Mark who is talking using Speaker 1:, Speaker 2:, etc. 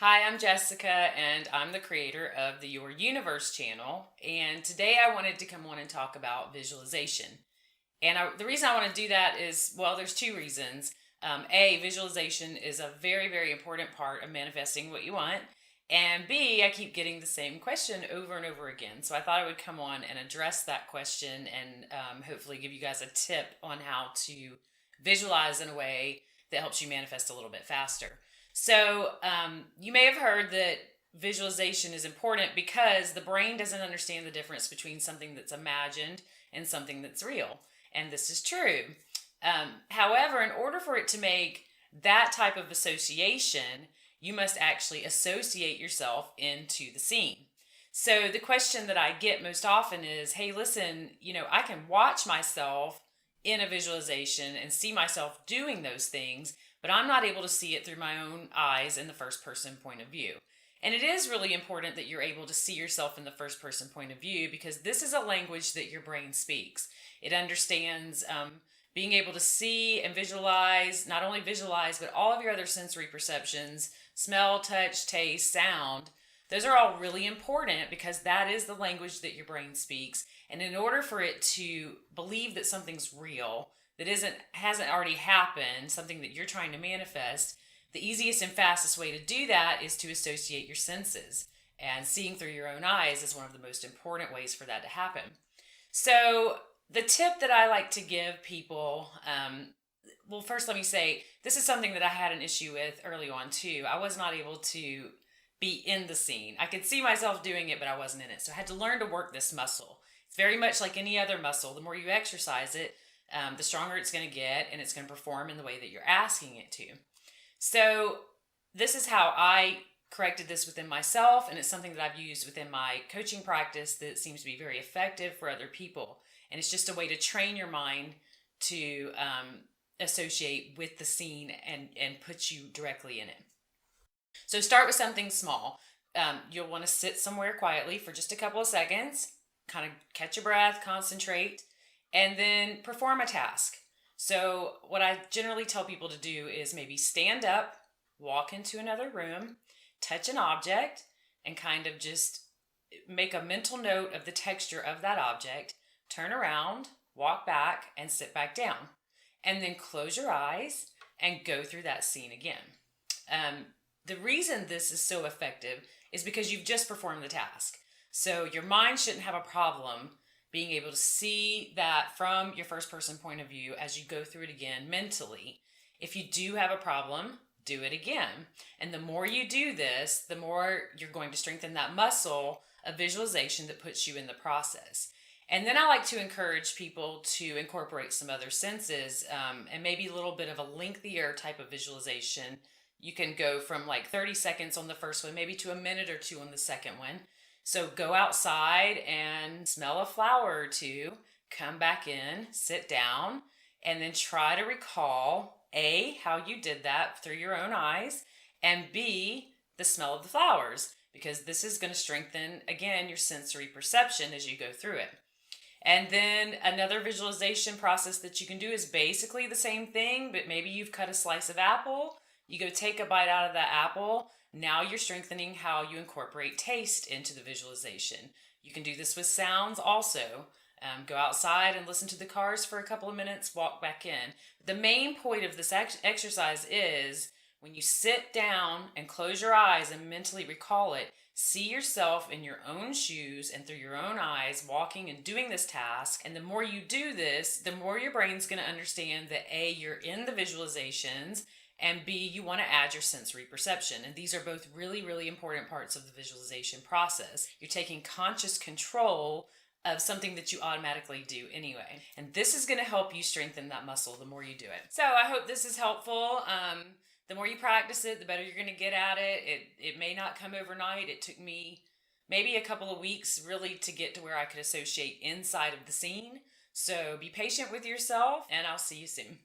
Speaker 1: Hi, I'm Jessica, and I'm the creator of the Youniverse channel. And today I wanted to come on and talk about visualization. The reason I want to do that is, well, there's two reasons. A, visualization is a very, very important part of manifesting what you want. And B, I keep getting the same question over and over again. So I thought I would come on and address that question and hopefully give you guys a tip on how to visualize in a way that helps you manifest a little bit faster. So you may have heard that visualization is important because the brain doesn't understand the difference between something that's imagined and something that's real. And this is true. However, in order for it to make that type of association, you must actually associate yourself into the scene. So the question that I get most often is, hey, listen, I can watch myself in a visualization and see myself doing those things, but I'm not able to see it through my own eyes in the first person point of view. And it is really important that you're able to see yourself in the first person point of view because this is a language that your brain speaks. It understands being able to see and visualize, not only visualize, but all of your other sensory perceptions, smell, touch, taste, sound. Those are all really important because that is the language that your brain speaks. And in order for it to believe that something's real, that hasn't already happened, something that you're trying to manifest, the easiest and fastest way to do that is to associate your senses. And seeing through your own eyes is one of the most important ways for that to happen. So the tip that I like to give people, well, first let me say, this is something that I had an issue with early on too. I was not able to be in the scene. I could see myself doing it, but I wasn't in it. So I had to learn to work this muscle. It's very much like any other muscle. The more you exercise it, the stronger it's going to get, and it's going to perform in the way that you're asking it to. So this is how I corrected this within myself, and it's something that I've used within my coaching practice that seems to be very effective for other people. And it's just a way to train your mind to associate with the scene and put you directly in it. So start with something small. You'll want to sit somewhere quietly for just a couple of seconds, kind of catch your breath, concentrate, and then perform a task. So what I generally tell people to do is maybe stand up, walk into another room, touch an object, and kind of just make a mental note of the texture of that object, turn around, walk back, and sit back down. And then close your eyes and go through that scene again. The reason this is so effective is because you've just performed the task. So your mind shouldn't have a problem being able to see that from your first person point of view as you go through it again mentally. If you do have a problem, do it again. And the more you do this, the more you're going to strengthen that muscle of visualization that puts you in the process. And then I like to encourage people to incorporate some other senses and maybe a little bit of a lengthier type of visualization. You can go from like 30 seconds on the first one, maybe to a minute or two on the second one. So go outside and smell a flower or two, come back in, sit down, and then try to recall A, how you did that through your own eyes, and B, the smell of the flowers, because this is going to strengthen, again, your sensory perception as you go through it. And then another visualization process that you can do is basically the same thing, but maybe you've cut a slice of apple. You go take a bite out of that apple. Now you're strengthening how you incorporate taste into the visualization. You can do this with sounds also. Go outside and listen to the cars for a couple of minutes, walk back in. The main point of this exercise is when you sit down and close your eyes and mentally recall it, see yourself in your own shoes and through your own eyes walking and doing this task. And the more you do this, the more your brain's going to understand that A, you're in the visualizations, and B, you want to add your sensory perception. And these are both really, really important parts of the visualization process. You're taking conscious control of something that you automatically do anyway. And this is going to help you strengthen that muscle the more you do it. So I hope this is helpful. The more you practice it, the better you're going to get at it. It may not come overnight. It took me maybe a couple of weeks really to get to where I could associate inside of the scene. So be patient with yourself, and I'll see you soon.